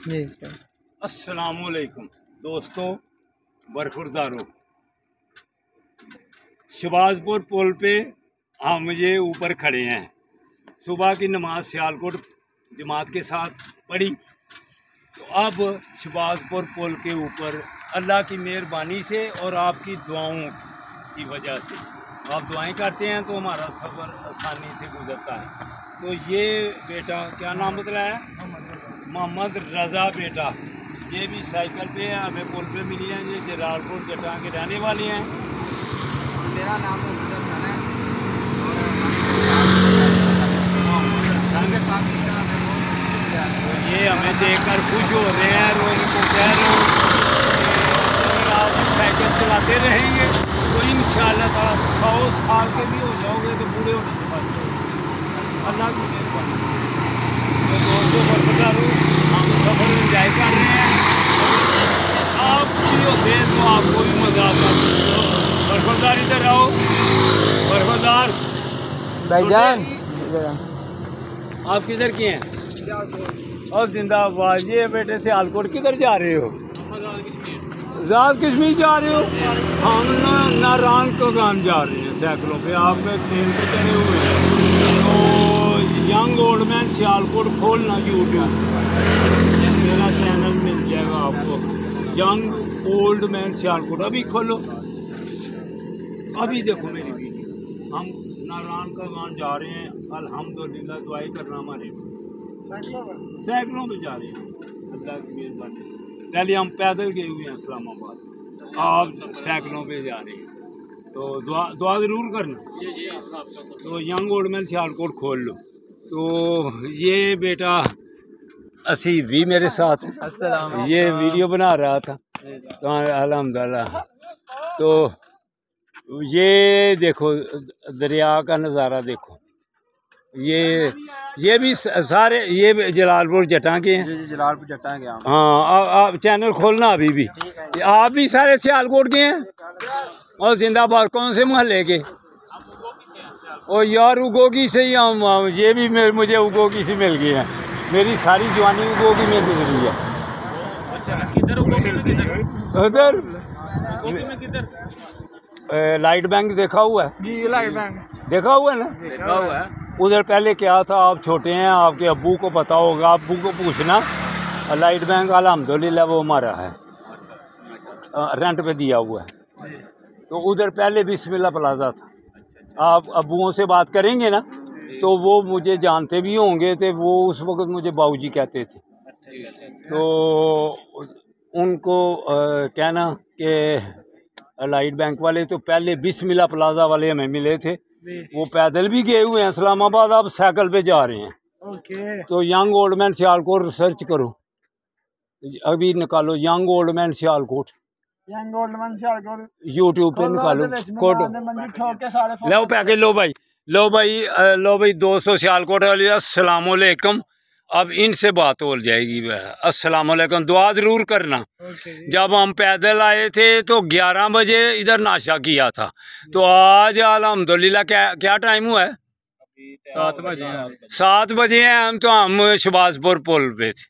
जी इस पर अस्सलामुअलैकुम दोस्तों, बरखुरदारों, शहबाजपुर पुल पे हम ये ऊपर खड़े हैं। सुबह की नमाज सियालकोट जमात के साथ पढ़ी, तो अब शहबाजपुर पुल के ऊपर अल्लाह की मेहरबानी से और आपकी दुआओं की वजह से आप दुआएं करते हैं तो हमारा सफ़र आसानी से गुजरता है। तो ये बेटा क्या नाम बताया है? मोहम्मद रज़ा बेटा, ये भी साइकिल पे है, हमें पुल पे मिली है। ये जलालपुर जटा के रहने वाले हैं। मेरा नाम मोहम्मद हसन है और ये हमें देखकर खुश हो रहे हैं और इनको कह रहे हो अगर आप साइकिल चलाते रहेंगे तो इंशाअल्लाह ताला 100 साल के भी हो जाओगे तो बूढ़े होने से बच जाओगे, अल्लाह की मेहरबानी। तो दोस्तों बरकरार हम सफ़र इंजॉय कर रहे हैं, आप भी होते हैं तो आपको भी मज़ा आता है। बरकरार इधर आओ, बरकरार भाईजान आप किधर के हैं? और जिंदाबाद। ये बेटे से सियालकोट किधर जा रहे हो? आज़ाद कश्मीर जा रहे हो? हम नारायण को गान जा रहे हैं साइकिलों पे, आप ट्रेन पे चढ़े हुए हैं। तो यंग ओल्ड मैन सियालकोट खोलना यूट्यूब, मेरा चैनल मिल जाएगा आपको, यंग ओल्ड मैन सियालकोट। अभी खोलो, अभी देखो मेरी वीडियो। हम नारायण का गान जा रहे हैं, अल्हम्दुलिल्लाह। दुआई करना हमारे साइकिलों में जा रहे हैं अल्लाह की मेहरबानी से। पहले हम पैदल गए हुए हैं इस्लामाबाद, आप साइकिलों पे जा रहे हैं, तो दुआ ज़रूर करना। तो यंग ओल्ड मैन सियालकोट खोल लो। तो ये बेटा असी भी मेरे साथ है, ये वीडियो बना रहा था, तो अल्हम्दुलिल्लाह। तो ये देखो दरिया का नज़ारा देखो, ये भी सारे ये जलालपुर जटा के हैं। जलालपुर जटा के। हाँ, आप चैनल खोलना अभी भी। आप भी सारे सियालकोट के हैं और जिंदाबाद। कौन से मोहल्ले के? और यार उगोगी से ही हम, ये भी मुझे उगोगी से मिल गए हैं। मेरी सारी जवानी उगोगी में गुजरी है। उधर लाइट बैंक देखा हुआ है? जी लाइट बैंक देखा हुआ है ना? देखा हुआ है। उधर पहले क्या था, आप छोटे हैं, आपके अब्बू को पता होगा, अब्बू को पूछना। लाइट बैंक अल्हम्दुलिल्लाह वो हमारा है, रेंट पे दिया हुआ है। तो उधर पहले बिस्मिल्लाह प्लाजा था। आप अब्बुओं से बात करेंगे ना तो वो मुझे जानते भी होंगे, तो वो उस वक्त मुझे बाबूजी कहते थे। तो उनको कहना कि लाइट बैंक वाले तो पहले बिस्मिल्लाह प्लाजा वाले हमें मिले थे, वो पैदल भी गए हुए हैं इस्लामाबाद, अब साइकिल पे जा रहे हैं। तो young old man Sialkot search करो, अभी निकालो young old man Sialkot, YouTube पे निकालो कोड। लो पैकेट, लो भाई, लो भाई, लो भाई 200 सियालकोट वाले। अस्सलाम वालेकुम। अब इनसे बात हो जाएगी। अस्सलाम वालेकुम, दुआ ज़रूर करना। जब हम पैदल आए थे तो 11 बजे इधर नाशा किया था, तो आज अल्हम्दुलिल्लाह क्या टाइम हुआ है? 7 बजे। 7 बजे हैं हम, तो हम शहबाजपुर पुल पे थे।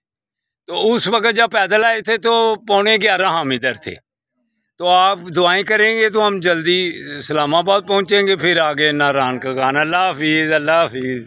तो उस वक्त जब पैदल आए थे तो 11:15 हम इधर थे। तो आप दुआएं करेंगे तो हम जल्दी इस्लामाबाद पहुंचेंगे, फिर आगे नारायण का गाना। अल्लाह हाफिज़, अल्लाह हाफिज़।